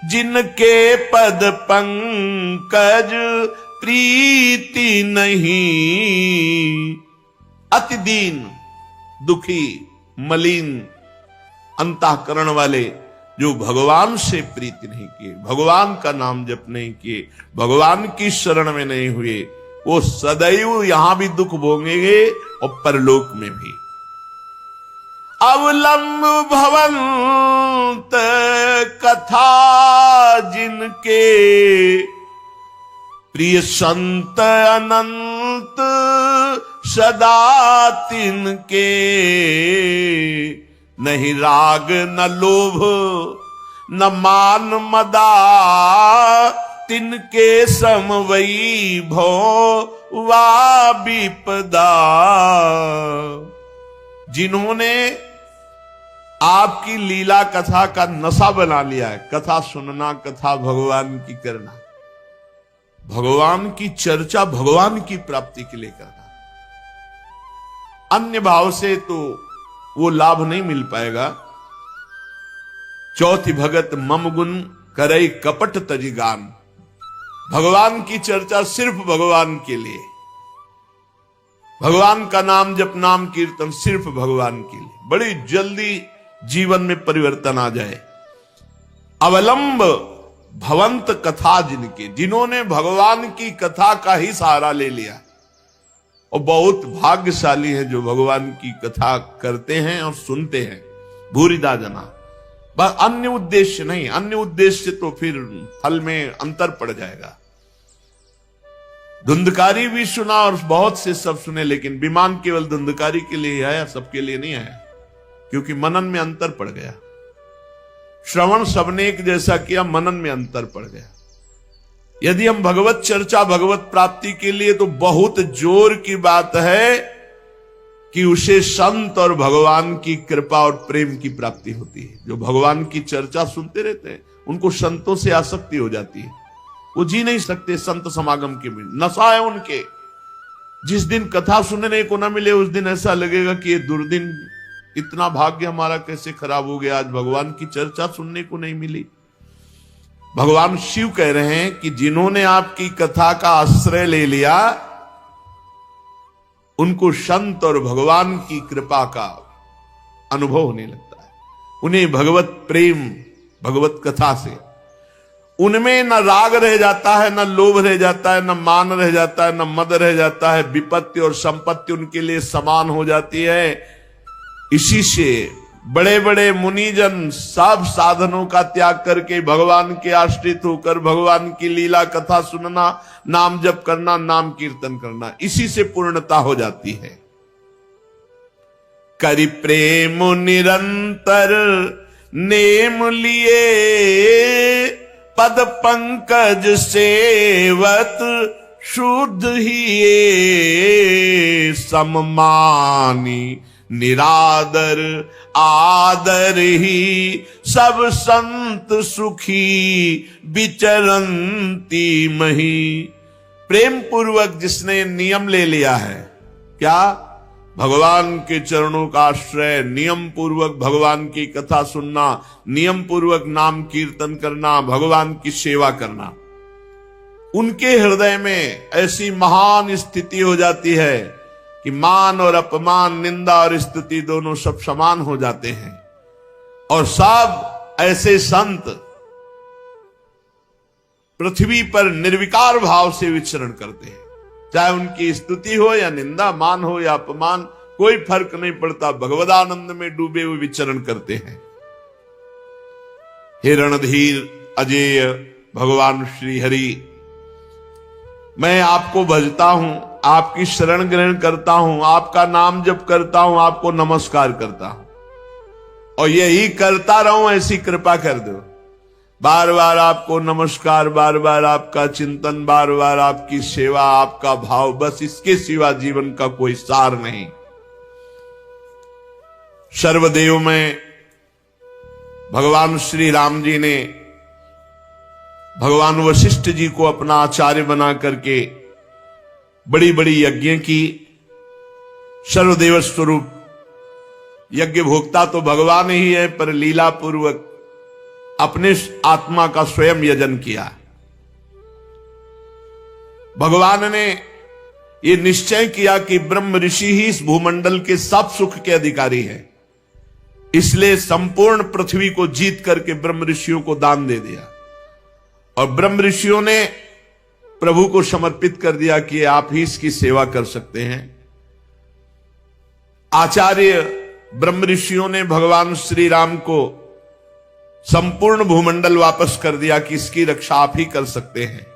जिनके पद पंकज प्रीति नहीं। अति दीन दुखी मलिन अंतःकरण वाले, जो भगवान से प्रीति नहीं किए, भगवान का नाम जप नहीं किए, भगवान की शरण में नहीं हुए, वो सदैव यहां भी दुख भोगेंगे और परलोक में भी। अवलंब भवंत कथा जिनके, प्रिय संत अनंत सदा तिनके। नहीं राग न लोभ न मान मदा, तिनके समवई भो वा विपदा। जिन्होंने आपकी लीला कथा का नशा बना लिया है, कथा सुनना, कथा भगवान की करना, भगवान की चर्चा भगवान की प्राप्ति के लिए करना, अन्य भाव से तो वो लाभ नहीं मिल पाएगा। चौथी भगत मम गुण करई कपट तजिगान। भगवान की चर्चा सिर्फ भगवान के लिए, भगवान का नाम जप नाम कीर्तन सिर्फ भगवान के लिए, बड़ी जल्दी जीवन में परिवर्तन आ जाए। अवलंब भवंत कथा जिनके, जिन्होंने भगवान की कथा का ही सहारा ले लिया, और बहुत भाग्यशाली है जो भगवान की कथा करते हैं और सुनते हैं। भूरिदा जना, बस अन्य उद्देश्य नहीं, अन्य उद्देश्य तो फिर फल में अंतर पड़ जाएगा। धुंधकारी भी सुना और बहुत से सब सुने, लेकिन विमान केवल धुंधकारी के लिए आया, सबके लिए नहीं आया, क्योंकि मनन में अंतर पड़ गया। श्रवण सबने एक जैसा किया, मनन में अंतर पड़ गया। यदि हम भगवत चर्चा भगवत प्राप्ति के लिए, तो बहुत जोर की बात है कि उसे संत और भगवान की कृपा और प्रेम की प्राप्ति होती है। जो भगवान की चर्चा सुनते रहते हैं उनको संतों से आसक्ति हो जाती है, वो जी नहीं सकते संत समागम के में, नशा है उनके। जिस दिन कथा सुनने को ना मिले उस दिन ऐसा लगेगा कि ये दुर्दिन, इतना भाग्य हमारा कैसे खराब हो गया, आज भगवान की चर्चा सुनने को नहीं मिली। भगवान शिव कह रहे हैं कि जिन्होंने आपकी कथा का आश्रय ले लिया, उनको संत और भगवान की कृपा का अनुभव होने लगता है। उन्हें भगवत प्रेम भगवत कथा से। उनमें न राग रह जाता है, न लोभ रह जाता है, न मान रह जाता है, न मद रह जाता है। विपत्ति और संपत्ति उनके लिए समान हो जाती है। इसी से बड़े बड़े मुनिजन सब साधनों का त्याग करके भगवान के आश्रित होकर भगवान की लीला कथा सुनना, नाम जप करना, नाम कीर्तन करना, इसी से पूर्णता हो जाती है। करि प्रेम निरंतर नेम लिए, पद पंकज सेवत शुद्ध ही सममानी, निरादर आदर ही सब संत सुखी विचरंती मही। प्रेम पूर्वक जिसने नियम ले लिया है, क्या? भगवान के चरणों का आश्रय, नियम पूर्वक भगवान की कथा सुनना, नियम पूर्वक नाम कीर्तन करना, भगवान की सेवा करना, उनके हृदय में ऐसी महान स्थिति हो जाती है कि मान और अपमान, निंदा और स्तुति दोनों सब समान हो जाते हैं। और सब ऐसे संत पृथ्वी पर निर्विकार भाव से विचरण करते हैं। चाहे उनकी स्तुति हो या निंदा, मान हो या अपमान, कोई फर्क नहीं पड़ता, भगवदानंद में डूबे हुए विचरण करते हैं। हे रणधीर अजेय भगवान श्री हरि, मैं आपको भजता हूं, आपकी शरण ग्रहण करता हूं, आपका नाम जप करता हूं, आपको नमस्कार करता हूं, और यही करता रहूं, ऐसी कृपा कर दो। बार बार आपको नमस्कार, बार बार आपका चिंतन, बार बार आपकी सेवा, आपका भाव, बस इसके सिवा जीवन का कोई सार नहीं। सर्वदेव में भगवान श्री राम जी ने भगवान वशिष्ठ जी को अपना आचार्य बना करके बड़ी बड़ी यज्ञ की। सर्वदेव स्वरूप यज्ञ भोक्ता तो भगवान ही है, पर लीला पूर्वक अपने आत्मा का स्वयं यजन किया। भगवान ने यह निश्चय किया कि ब्रह्म ऋषि ही इस भूमंडल के सब सुख के अधिकारी हैं, इसलिए संपूर्ण पृथ्वी को जीत करके ब्रह्म ऋषियों को दान दे दिया। और ब्रह्म ऋषियों ने प्रभु को समर्पित कर दिया कि आप ही इसकी सेवा कर सकते हैं। आचार्य ब्रह्म ऋषियों ने भगवान श्री राम को संपूर्ण भूमंडल वापस कर दिया कि इसकी रक्षा आप ही कर सकते हैं।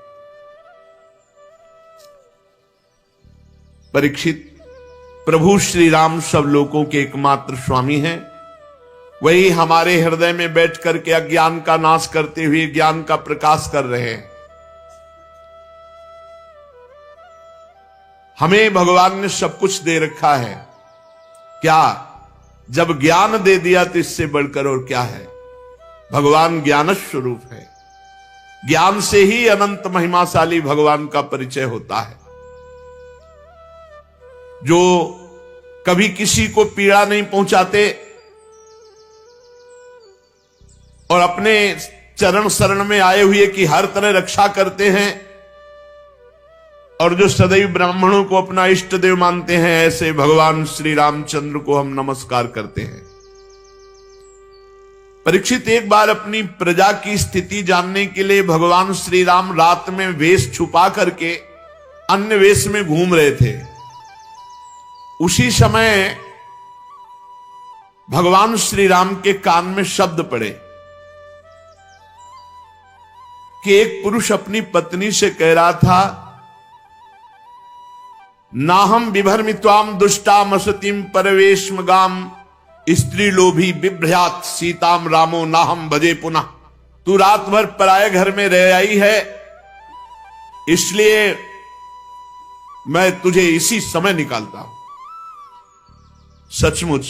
परीक्षित, प्रभु श्री राम सब लोगों के एकमात्र स्वामी हैं। वही हमारे हृदय में बैठ करके अज्ञान का नाश करते हुए ज्ञान का प्रकाश कर रहे हैं। हमें भगवान ने सब कुछ दे रखा है, क्या? जब ज्ञान दे दिया तो इससे बढ़कर और क्या है? भगवान ज्ञान स्वरूप है। ज्ञान से ही अनंत महिमाशाली भगवान का परिचय होता है, जो कभी किसी को पीड़ा नहीं पहुंचाते और अपने चरण शरण में आए हुए की हर तरह रक्षा करते हैं, और जो सदैव ब्राह्मणों को अपना इष्ट देव मानते हैं, ऐसे भगवान श्री रामचंद्र को हम नमस्कार करते हैं। परीक्षित, एक बार अपनी प्रजा की स्थिति जानने के लिए भगवान श्री राम रात में वेश छुपा करके अन्य वेश में घूम रहे थे। उसी समय भगवान श्री राम के कान में शब्द पड़े कि एक पुरुष अपनी पत्नी से कह रहा था, नाहम विभर्मित्वाम दुष्टाम असतीम परवेश्म गाम स्त्री लोभी बिभ्रयात सीताम रामो नाहम भजे पुनः। तू रात भर पराये घर में रह आई है, इसलिए मैं तुझे इसी समय निकालता हूं। सचमुच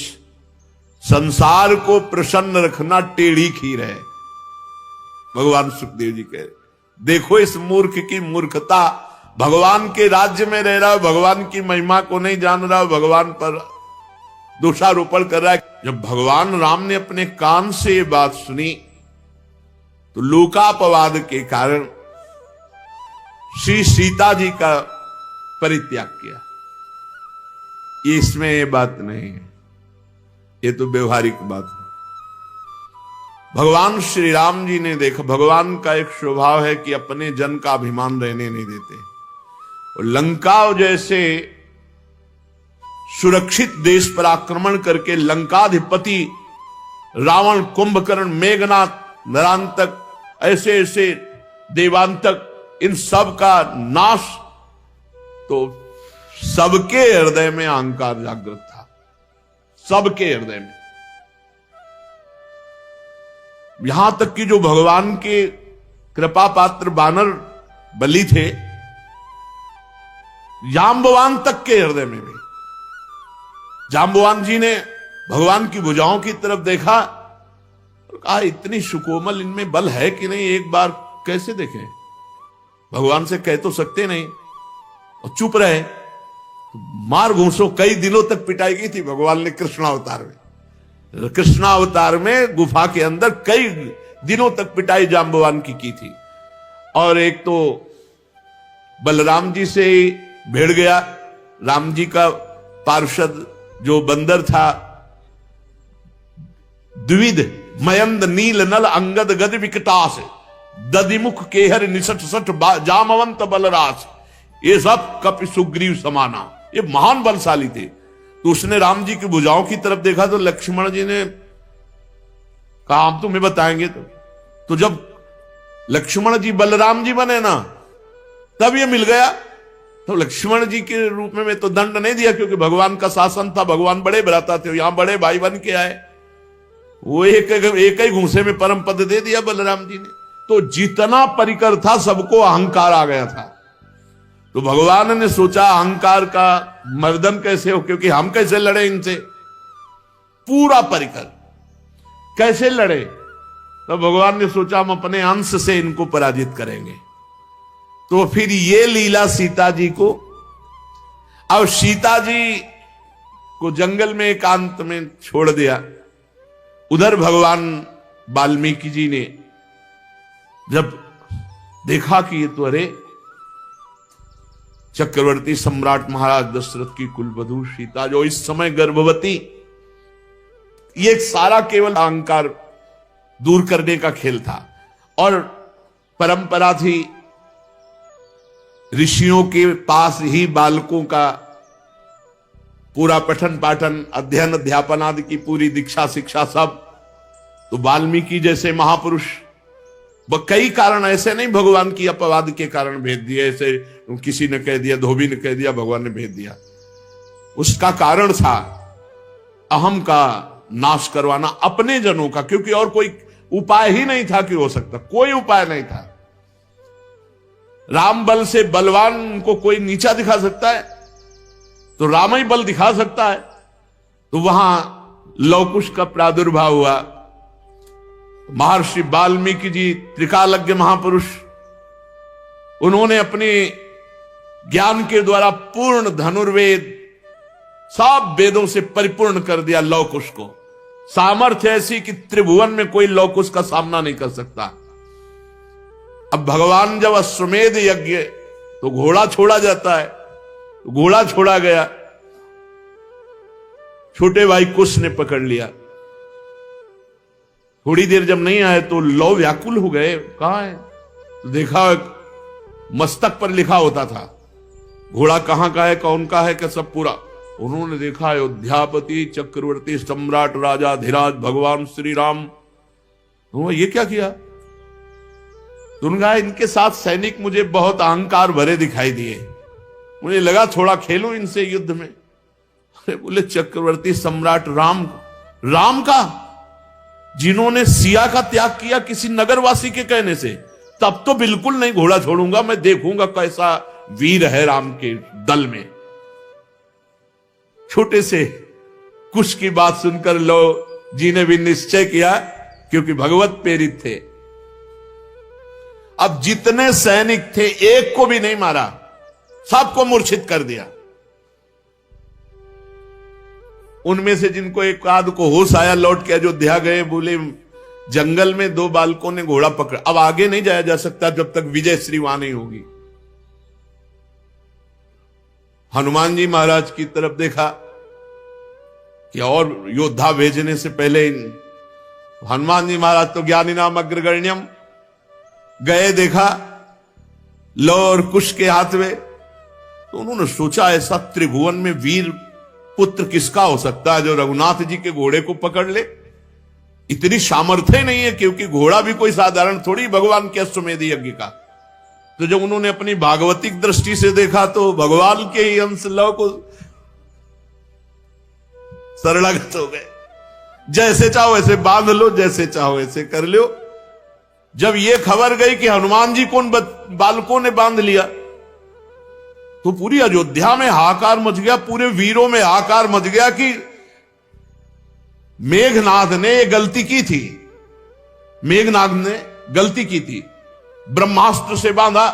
संसार को प्रसन्न रखना टेढ़ी खीर है। भगवान सुखदेव जी कह रहे, देखो इस मूर्ख की मूर्खता, भगवान के राज्य में रह रहा है, भगवान की महिमा को नहीं जान रहा, भगवान पर दोषारोपण कर रहा है। जब भगवान राम ने अपने कान से ये बात सुनी तो लोकापवाद के कारण श्री सीता जी का परित्याग किया। ये इसमें ये बात नहीं है, ये तो व्यवहारिक बात है। भगवान श्री राम जी ने देखा, भगवान का एक स्वभाव है कि अपने जन का अभिमान रहने नहीं देते। और लंका जैसे सुरक्षित देश पर आक्रमण करके लंकाधिपति रावण, कुंभकर्ण, मेघनाथ, नरांतक, ऐसे ऐसे देवांतक, इन सब का नाश, तो सबके हृदय में अहंकार जागृत था, सबके हृदय में। यहां तक कि जो भगवान के कृपा पात्र वानर बलि थे, जांबवान तक के हृदय में भी, जांबवान जी ने भगवान की भुजाओं की तरफ देखा और कहा इतनी सुकोमल इनमें बल है कि नहीं, एक बार कैसे देखें। भगवान से कह तो सकते नहीं और चुप रहे। मार घूसों, कई दिनों तक पिटाई की थी भगवान ने कृष्णावतार में। कृष्णावतार में गुफा के अंदर कई दिनों तक पिटाई जांबवान की थी। और एक तो बलराम जी से भिड़ गया, राम जी का पार्षद जो बंदर था, द्विविध मयंद नील नल अंगद गद विकटास दधिमुख केहर निसठ सठ जामवंत बलरास, ये सब कपि सुग्रीव समाना, ये महान बलशाली थे। तो उसने राम जी की भुजाओं की तरफ देखा तो लक्ष्मण जी ने कहा हम तुम्हें बताएंगे। तो जब लक्ष्मण जी बलराम जी बने ना, तब ये मिल गया। तो लक्ष्मण जी के रूप में तो दंड नहीं दिया, क्योंकि भगवान का शासन था, भगवान बड़े भ्राता थे, यहां बड़े भाई बन के आए। वो एक ही घूंसे में परम पद दे दिया बलराम जी ने। तो जितना परिकर था सबको अहंकार आ गया था। तो भगवान ने सोचा अहंकार का मर्दन कैसे हो, क्योंकि हम कैसे लड़े इनसे, पूरा परिकर कैसे लड़े। तो भगवान ने सोचा हम अपने अंश से इनको पराजित करेंगे। तो फिर ये लीला सीता जी को, अब सीता जी को जंगल में एकांत में छोड़ दिया। उधर भगवान वाल्मीकि जी ने जब देखा कि ये तो अरे चक्रवर्ती सम्राट महाराज दशरथ की कुलवधू सीता जो इस समय गर्भवती, ये सारा केवल अहंकार दूर करने का खेल था। और परंपरा थी ऋषियों के पास ही बालकों का पूरा पठन पाठन, अध्ययन अध्यापन आदि की पूरी दीक्षा शिक्षा सब। तो वाल्मीकि जैसे महापुरुष, कई कारण ऐसे नहीं भगवान की अपवाद के कारण भेज दिए, ऐसे किसी ने कह दिया, धोबी ने कह दिया, भगवान ने भेज दिया। उसका कारण था अहम का नाश करवाना अपने जनों का, क्योंकि और कोई उपाय ही नहीं था कि हो सकता, कोई उपाय नहीं था। राम बल से बलवान को कोई नीचा दिखा सकता है तो राम ही बल दिखा सकता है। तो वहां लवकुश का प्रादुर्भाव हुआ। महर्षि वाल्मीकि जी त्रिकालज्ञ महापुरुष, उन्होंने अपने ज्ञान के द्वारा पूर्ण धनुर्वेद, सब वेदों से परिपूर्ण कर दिया लवकुश को। सामर्थ्य ऐसी कि त्रिभुवन में कोई लवकुश का सामना नहीं कर सकता। अब भगवान जब अश्वमेध यज्ञ, तो घोड़ा छोड़ा जाता है, घोड़ा छोड़ा गया, छोटे भाई कुश ने पकड़ लिया। थोड़ी देर जब नहीं आए तो लौ व्याकुल हो गए, कहां है? तो देखा मस्तक पर लिखा होता था घोड़ा कहां का है, कौन का है, क्या सब पूरा। उन्होंने देखा अयोध्यापति चक्रवर्ती सम्राट राजा धीराज भगवान श्री राम। तो ये क्या किया? तो उन्होंने कहा इनके साथ सैनिक मुझे बहुत अहंकार भरे दिखाई दिए, मुझे लगा थोड़ा खेलूं इनसे युद्ध में। अरे बोले चक्रवर्ती सम्राट राम, राम का, जिन्होंने सिया का त्याग किया किसी नगरवासी के कहने से, तब तो बिल्कुल नहीं घोड़ा छोड़ूंगा, मैं देखूंगा कैसा वीर है राम के दल में। छोटे से कुश की बात सुनकर लो जी ने भी निश्चय किया, क्योंकि भगवत प्रेरित थे। अब जितने सैनिक थे एक को भी नहीं मारा, सबको मूर्छित कर दिया। उनमें से जिनको एक आध को होश आया, लौट के अयोध्या गए, बोले जंगल में दो बालकों ने घोड़ा पकड़ा, अब आगे नहीं जाया जा सकता जब तक विजय श्री वहां नहीं होगी। हनुमान जी महाराज की तरफ देखा कि और योद्धा भेजने से पहले हनुमान जी महाराज तो ज्ञानी नाम अग्रगण्यम, गए देखा लौ और कुश के हाथ में, तो उन्होंने सोचा ऐसा त्रिभुवन में वीर पुत्र किसका हो सकता है जो रघुनाथ जी के घोड़े को पकड़ ले। इतनी सामर्थ्य नहीं है, क्योंकि घोड़ा भी कोई साधारण थोड़ी भगवान के अश्वमेध यज्ञ का। तो जब उन्होंने अपनी भागवतिक दृष्टि से देखा तो भगवान के ही अंश लौ को शरणागत हो गए। जैसे चाहो वैसे बांध लो, जैसे चाहो वैसे कर लो। जब ये खबर गई कि हनुमान जी को बालकों ने बांध लिया, तो पूरी अयोध्या में हाहाकार मच गया, पूरे वीरों में हाहाकार मच गया कि मेघनाथ ने ये गलती की थी, मेघनाथ ने गलती की थी, ब्रह्मास्त्र से बांधा।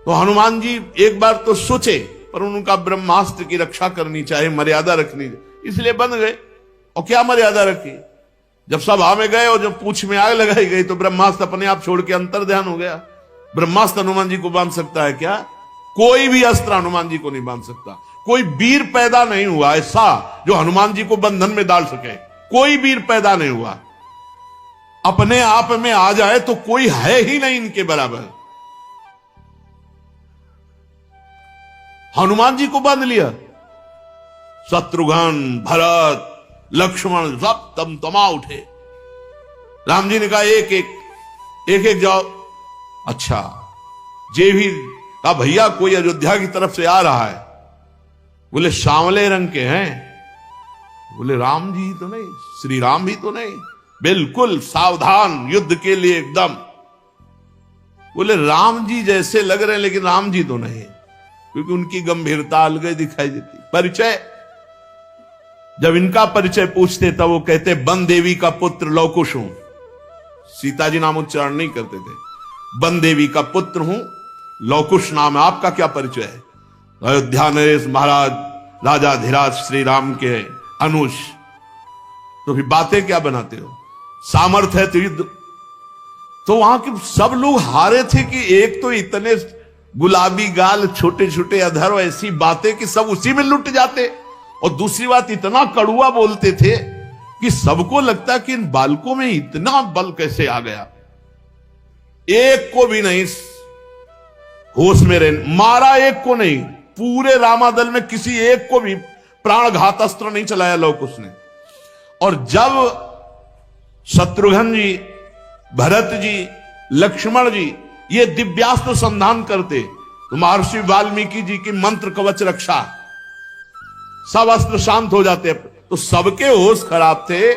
तो हनुमान जी एक बार तो सोचे, पर उनका ब्रह्मास्त्र की रक्षा करनी चाहिए, मर्यादा रखनी, इसलिए बंद गए। और क्या मर्यादा रखी, जब सभा में गए और जब पूंछ में आग लगाई गई तो ब्रह्मास्त्र अपने आप छोड़ के अंतर ध्यान हो गया। ब्रह्मास्त्र हनुमान जी को बांध सकता है क्या? कोई भी अस्त्र हनुमान जी को नहीं बांध सकता। कोई वीर पैदा नहीं हुआ ऐसा जो हनुमान जी को बंधन में डाल सके, कोई वीर पैदा नहीं हुआ। अपने आप में आ जाए तो कोई है ही नहीं इनके बराबर। हनुमान जी को बांध लिया, शत्रुघ्न, भरत, लक्ष्मण सब तमा उठे। राम जी ने कहा एक एक जाओ। अच्छा, जे भी कहा भैया कोई अयोध्या की तरफ से आ रहा है। बोले सांवले रंग के हैं। बोले राम जी तो नहीं, श्री राम भी तो नहीं, बिल्कुल सावधान, युद्ध के लिए एकदम। बोले राम जी जैसे लग रहे हैं लेकिन राम जी तो नहीं, क्योंकि उनकी गंभीरता अलग दिखाई देती। परिचय, जब इनका परिचय पूछते तब वो कहते वन देवी का पुत्र लवकुश हूं। सीता जी नाम उच्चारण नहीं करते थे। वन देवी का पुत्र हूं, लवकुश नाम है। आपका क्या परिचय है? अयोध्या नरेश महाराज राजा धीराज श्री राम के अनुज। तो फिर बातें क्या बनाते हो? सामर्थ्य है तो युद्ध। तो वहां के सब लोग हारे थे कि एक तो इतने गुलाबी गाल, छोटे छोटे अधर, ऐसी बातें कि सब उसी में लुट जाते, और दूसरी बात इतना कड़ुआ बोलते थे कि सबको लगता कि इन बालकों में इतना बल कैसे आ गया। एक को भी नहीं होश में रहने मारा, एक को नहीं, पूरे रामादल में किसी एक को भी प्राणघात अस्त्र नहीं चलाया लवकुश ने। और जब शत्रुघ्न जी, भरत जी, लक्ष्मण जी ये दिव्यास्त्र संधान करते तो महर्षि वाल्मीकि जी की मंत्र कवच रक्षा, सब अस्त्र शांत हो जाते। तो सबके होश खराब थे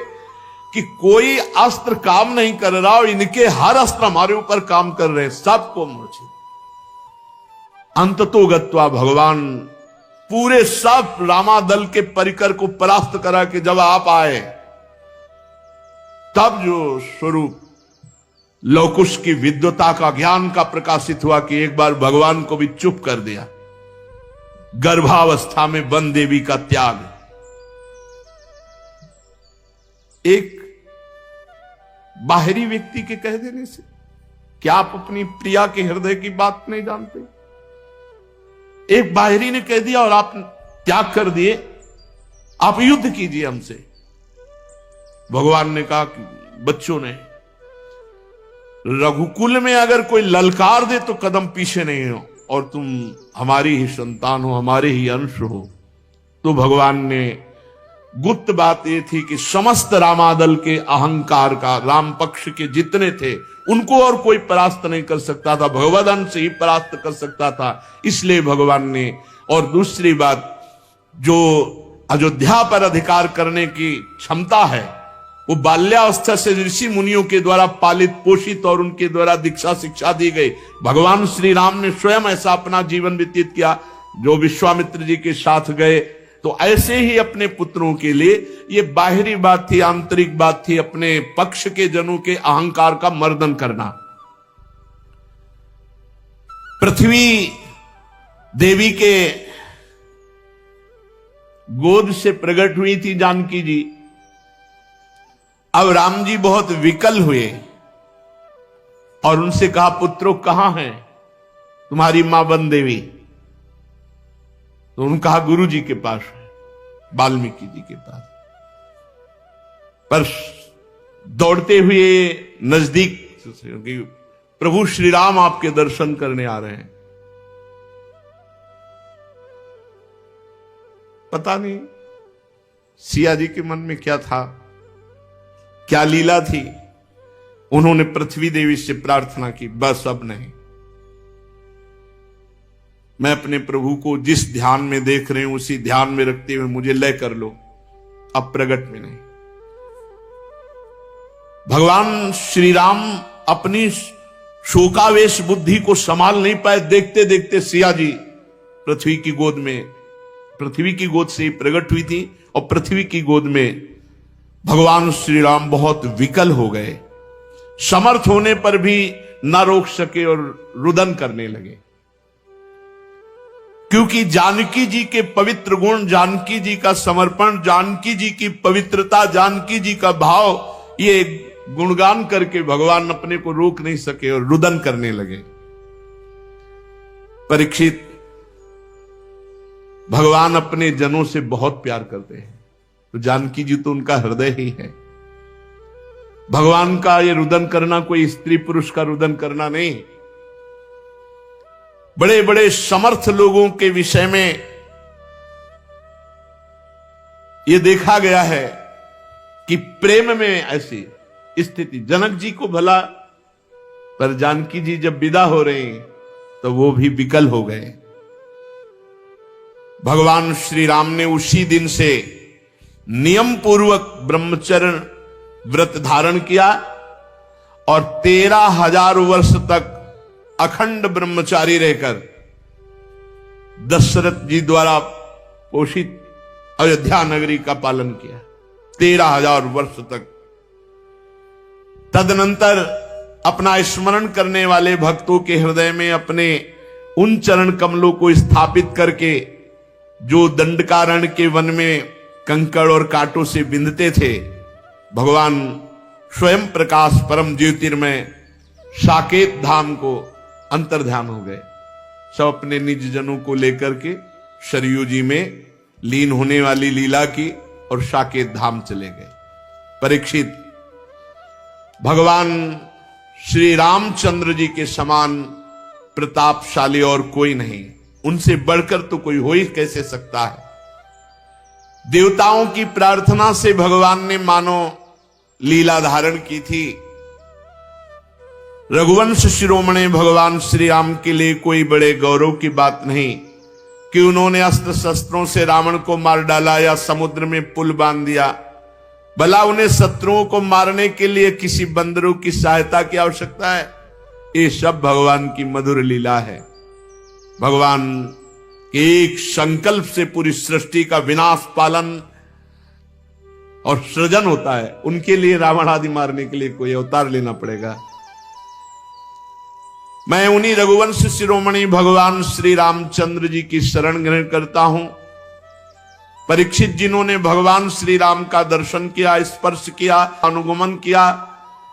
कि कोई अस्त्र काम नहीं कर रहा और इनके हर अस्त्र हमारे ऊपर काम कर रहे हैं, सबको मूर्छित। अंततो गत्वा भगवान पूरे सब रामादल के परिकर को परास्त करा के जब आप आए, तब जो स्वरूप लवकुश की विद्वता का, ज्ञान का प्रकाशित हुआ कि एक बार भगवान को भी चुप कर दिया। गर्भावस्था में वन देवी का त्याग। एक बाहरी व्यक्ति के कह देने से क्या आप अपनी प्रिया के हृदय की बात नहीं जानते? एक बाहरी ने कह दिया और आप त्याग कर दिए, आप युद्ध कीजिए हमसे। भगवान ने कहा कि बच्चों ने, रघुकुल में अगर कोई ललकार दे तो कदम पीछे नहीं हो, और तुम हमारी ही संतान हो, हमारे ही अंश हो। तो भगवान ने, गुप्त बात यह थी कि समस्त रामादल के अहंकार का, राम पक्ष के जितने थे उनको और कोई परास्त नहीं कर सकता था, भगवद अंश ही परास्त कर सकता था। इसलिए भगवान ने, और दूसरी बात, जो अयोध्या पर अधिकार करने की क्षमता है वो बाल्यावस्था से ऋषि मुनियों के द्वारा पालित पोषित और उनके द्वारा दीक्षा शिक्षा दी गई। भगवान श्री राम ने स्वयं ऐसा अपना जीवन व्यतीत किया। जो विश्वामित्र जी के साथ गए तो ऐसे ही अपने पुत्रों के लिए, ये बाहरी बात थी, आंतरिक बात थी, अपने पक्ष के जनों के अहंकार का मर्दन करना। पृथ्वी देवी के गोद से प्रकट हुई थी जानकी जी। अब राम जी बहुत विकल हुए और उनसे कहा, पुत्रों कहां हैं तुम्हारी मां वन देवी? तो उन्होंने कहा गुरु जी के पास है, वाल्मीकि जी के पास। पर दौड़ते हुए नजदीक, क्योंकि प्रभु श्री राम आपके दर्शन करने आ रहे हैं। पता नहीं सिया जी के मन में क्या था, क्या लीला थी। उन्होंने पृथ्वी देवी से प्रार्थना की, बस अब नहीं, मैं अपने प्रभु को जिस ध्यान में देख रही हूं उसी ध्यान में रखते हुए मुझे लय कर लो, अब प्रगट में नहीं। भगवान श्री राम अपनी शोकावेश बुद्धि को संभाल नहीं पाए। देखते देखते सिया जी पृथ्वी की गोद में, पृथ्वी की गोद से ही प्रकट हुई थी, और पृथ्वी की गोद में भगवान श्री राम बहुत विकल हो गए। समर्थ होने पर भी न रोक सके और रुदन करने लगे, क्योंकि जानकी जी के पवित्र गुण, जानकी जी का समर्पण, जानकी जी की पवित्रता, जानकी जी का भाव, ये गुणगान करके भगवान अपने को रोक नहीं सके और रुदन करने लगे। परीक्षित, भगवान अपने जनों से बहुत प्यार करते हैं, तो जानकी जी तो उनका हृदय ही है। भगवान का ये रुदन करना कोई स्त्री पुरुष का रुदन करना नहीं। बड़े बड़े समर्थ लोगों के विषय में यह देखा गया है कि प्रेम में ऐसी स्थिति, जनक जी को भला, पर जानकी जी जब विदा हो रहे तो वो भी विकल हो गए। भगवान श्री राम ने उसी दिन से नियम पूर्वक ब्रह्मचर्य व्रत धारण किया और 13,000 वर्ष तक अखंड ब्रह्मचारी रहकर दशरथ जी द्वारा पोषित अयोध्या नगरी का पालन किया 13,000 वर्ष तक। तदनंतर अपना स्मरण करने वाले भक्तों के हृदय में अपने उन चरण कमलों को स्थापित करके, जो दंडकारण्य के वन में कंकड़ और कांटों से बिंधते थे, भगवान स्वयं प्रकाश परम ज्योतिर्मय साकेत धाम को अंतर्ध्यान हो गए। सब अपने निज जनों को लेकर के सरयू जी में लीन होने वाली लीला की और साकेत धाम चले गए। परीक्षित, भगवान श्री रामचंद्र जी के समान प्रतापशाली और कोई नहीं, उनसे बढ़कर तो कोई हो ही कैसे सकता है। देवताओं की प्रार्थना से भगवान ने मानो लीला धारण की थी। रघुवंश शिरोमणि भगवान श्री राम के लिए कोई बड़े गौरव की बात नहीं कि उन्होंने अस्त्र शस्त्रों से रावण को मार डाला या समुद्र में पुल बांध दिया। भला उन्हें शत्रुओं को मारने के लिए किसी बंदरों की सहायता की आवश्यकता है? ये सब भगवान की मधुर लीला है। भगवान के एक संकल्प से पूरी सृष्टि का विनाश, पालन और सृजन होता है। उनके लिए रावण आदि मारने के लिए कोई अवतार लेना पड़ेगा? मैं उन्हीं रघुवंश शिरोमणि भगवान श्री रामचंद्र जी की शरण ग्रहण करता हूं। परीक्षित, जिन्होंने भगवान श्री राम का दर्शन किया, स्पर्श किया, अनुगमन किया,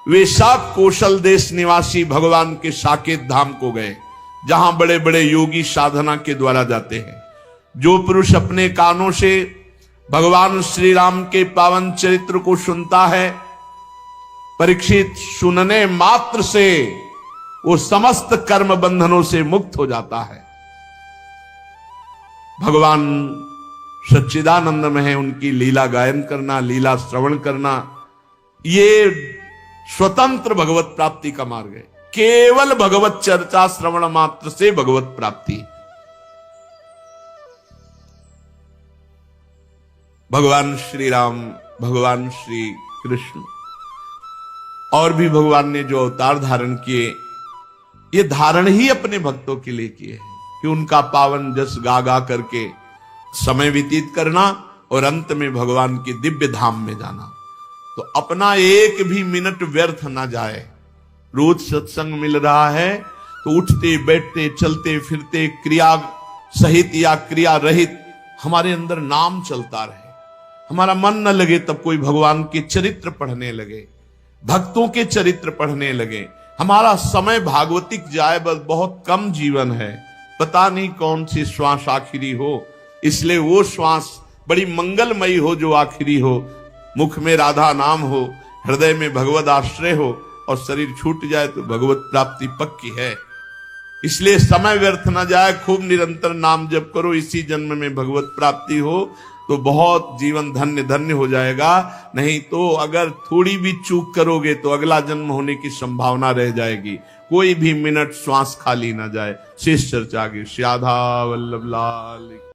वे सब कौशल देश निवासी भगवान के साकेत धाम को गए, जहां बड़े बड़े योगी साधना के द्वारा जाते हैं। जो पुरुष अपने कानों से भगवान श्री राम के पावन चरित्र को सुनता है, परीक्षित, सुनने मात्र से वो समस्त कर्म बंधनों से मुक्त हो जाता है। भगवान सच्चिदानंद में है, उनकी लीला गायन करना, लीला श्रवण करना, ये स्वतंत्र भगवत प्राप्ति का मार्ग है। केवल भगवत चर्चा श्रवण मात्र से भगवत प्राप्ति। भगवान श्री राम, भगवान श्री कृष्ण और भी भगवान ने जो अवतार धारण किए, ये धारण ही अपने भक्तों के लिए किए हैं कि उनका पावन जस गा गा करके समय व्यतीत करना और अंत में भगवान की दिव्य धाम में जाना। तो अपना एक भी मिनट व्यर्थ ना जाए। रोज सत्संग मिल रहा है तो उठते बैठते चलते फिरते क्रिया सहित या क्रिया रहित हमारे अंदर नाम चलता रहे। हमारा मन न लगे तब कोई भगवान के चरित्र पढ़ने लगे, भक्तों के चरित्र पढ़ने लगे। हमारा समय भागवतिक जाए, बस बहुत कम जीवन है, पता नहीं कौन सी श्वास आखिरी हो, इसलिए वो श्वास बड़ी मंगलमयी हो जो आखिरी हो। मुख में राधा नाम हो, हृदय में भगवत आश्रय हो और शरीर छूट जाए तो भगवत प्राप्ति पक्की है। इसलिए समय व्यर्थ ना जाए, खूब निरंतर नाम जप करो, इसी जन्म में भगवत प्राप्ति हो तो बहुत जीवन धन्य धन्य हो जाएगा। नहीं तो अगर थोड़ी भी चूक करोगे तो अगला जन्म होने की संभावना रह जाएगी। कोई भी मिनट श्वास खाली ना जाए। शेष चर्चा आगे। श्री राधा वल्लभ लाल।